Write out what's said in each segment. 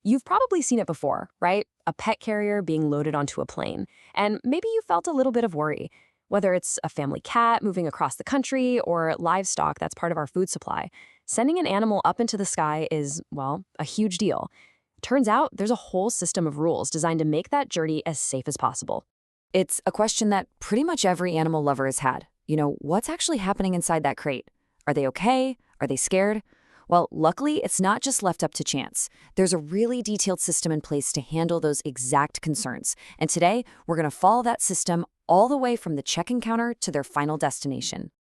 You've probably seen it before, right? A pet carrier being loaded onto a plane. And maybe you felt a little bit of worry, whether it's a family cat moving across the country or livestock that's part of our food supply. Sending an animal up into the sky is, well, a huge deal. Turns out there's a whole system of rules designed to make that journey as safe as possible. It's a question that pretty much every animal lover has had. What's actually happening inside that crate? Are they okay? Are they scared? Well, luckily, it's not just left up to chance. There's a really detailed system in place to handle those exact concerns. And today, we're going to follow that system all the way from the check-in counter to their final destination.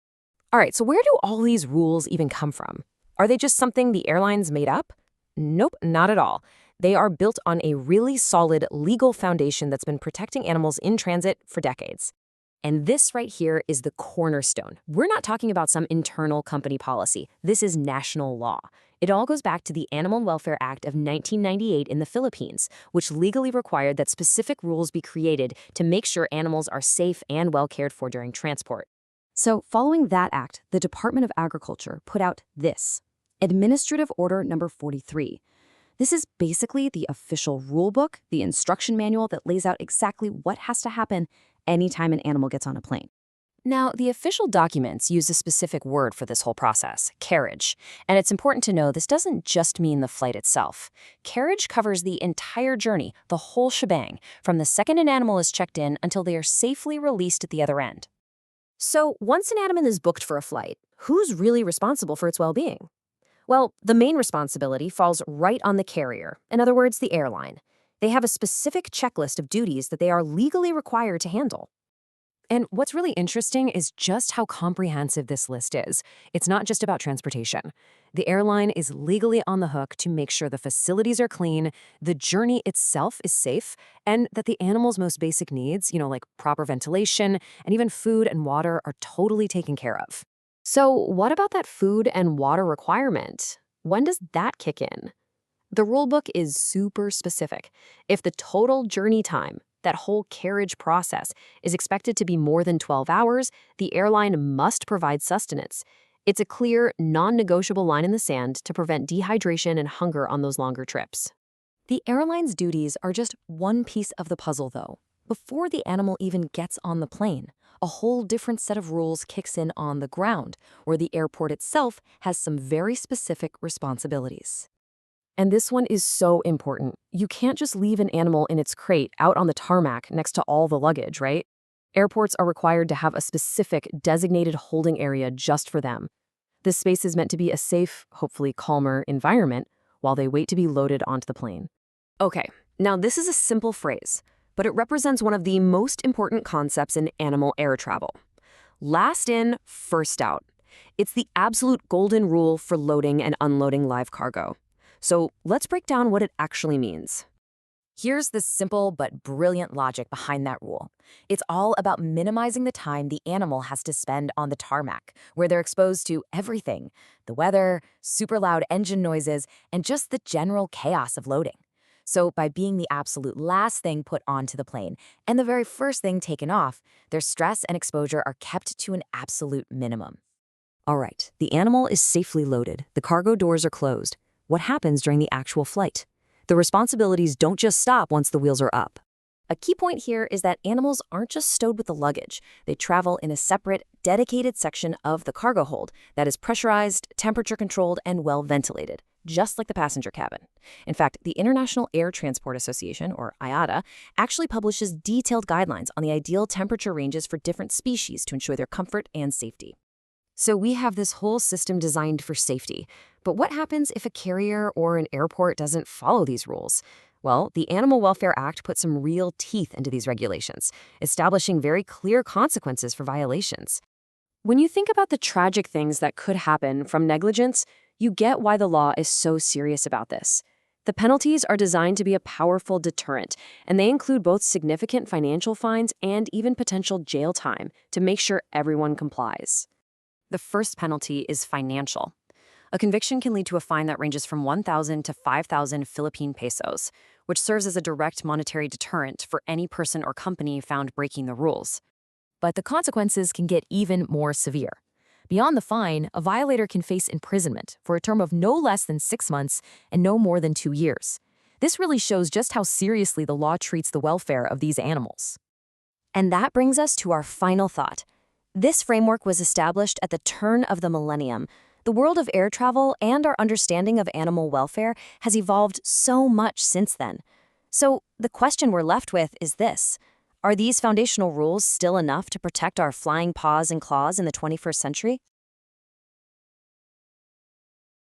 All right, so where do all these rules even come from? Are they just something the airlines made up? Nope, not at all. They are built on a really solid legal foundation that's been protecting animals in transit for decades. And this right here is the cornerstone. We're not talking about some internal company policy. This is national law. It all goes back to the Animal Welfare Act of 1998 in the Philippines, which legally required that specific rules be created to make sure animals are safe and well cared for during transport. So, following that act, the Department of Agriculture put out this, Administrative Order Number 43. This is basically the official rule book, the instruction manual that lays out exactly what has to happen anytime an animal gets on a plane. Now, the official documents use a specific word for this whole process, carriage. And it's important to know this doesn't just mean the flight itself. Carriage covers the entire journey, the whole shebang, from the second an animal is checked in until they are safely released at the other end. So, once an animal is booked for a flight, who's really responsible for its well-being? Well, the main responsibility falls right on the carrier, in other words, the airline. They have a specific checklist of duties that they are legally required to handle. And what's really interesting is just how comprehensive this list is. It's not just about transportation. The airline is legally on the hook to make sure the facilities are clean, the journey itself is safe, and that the animal's most basic needs, like proper ventilation and even food and water, are totally taken care of. So what about that food and water requirement? When does that kick in? The rulebook is super specific. If the total journey time, that whole carriage process, is expected to be more than 12 hours, the airline must provide sustenance. It's a clear, non-negotiable line in the sand to prevent dehydration and hunger on those longer trips. The airline's duties are just one piece of the puzzle, though. Before the animal even gets on the plane, a whole different set of rules kicks in on the ground, where the airport itself has some very specific responsibilities. And this one is so important. You can't just leave an animal in its crate out on the tarmac next to all the luggage, right? Airports are required to have a specific designated holding area just for them. This space is meant to be a safe, hopefully calmer environment while they wait to be loaded onto the plane. Okay, now this is a simple phrase, but it represents one of the most important concepts in animal air travel. Last in, first out. It's the absolute golden rule for loading and unloading live cargo. So let's break down what it actually means. Here's the simple but brilliant logic behind that rule. It's all about minimizing the time the animal has to spend on the tarmac, where they're exposed to everything: the weather, super loud engine noises, and just the general chaos of loading. So by being the absolute last thing put onto the plane and the very first thing taken off, their stress and exposure are kept to an absolute minimum. All right, the animal is safely loaded. The cargo doors are closed. What happens during the actual flight? The responsibilities don't just stop once the wheels are up. A key point here is that animals aren't just stowed with the luggage. They travel in a separate, dedicated section of the cargo hold that is pressurized, temperature-controlled, and well-ventilated, just like the passenger cabin. In fact, the International Air Transport Association, or IATA, actually publishes detailed guidelines on the ideal temperature ranges for different species to ensure their comfort and safety. So we have this whole system designed for safety. But what happens if a carrier or an airport doesn't follow these rules? Well, the Animal Welfare Act put some real teeth into these regulations, establishing very clear consequences for violations. When you think about the tragic things that could happen from negligence, you get why the law is so serious about this. The penalties are designed to be a powerful deterrent, and they include both significant financial fines and even potential jail time to make sure everyone complies. The first penalty is financial. A conviction can lead to a fine that ranges from 1,000 to 5,000 Philippine pesos, which serves as a direct monetary deterrent for any person or company found breaking the rules. But the consequences can get even more severe. Beyond the fine, a violator can face imprisonment for a term of no less than 6 months and no more than 2 years. This really shows just how seriously the law treats the welfare of these animals. And that brings us to our final thought. This framework was established at the turn of the millennium. The world of air travel and our understanding of animal welfare has evolved so much since then. So the question we're left with is this: are these foundational rules still enough to protect our flying paws and claws in the 21st century?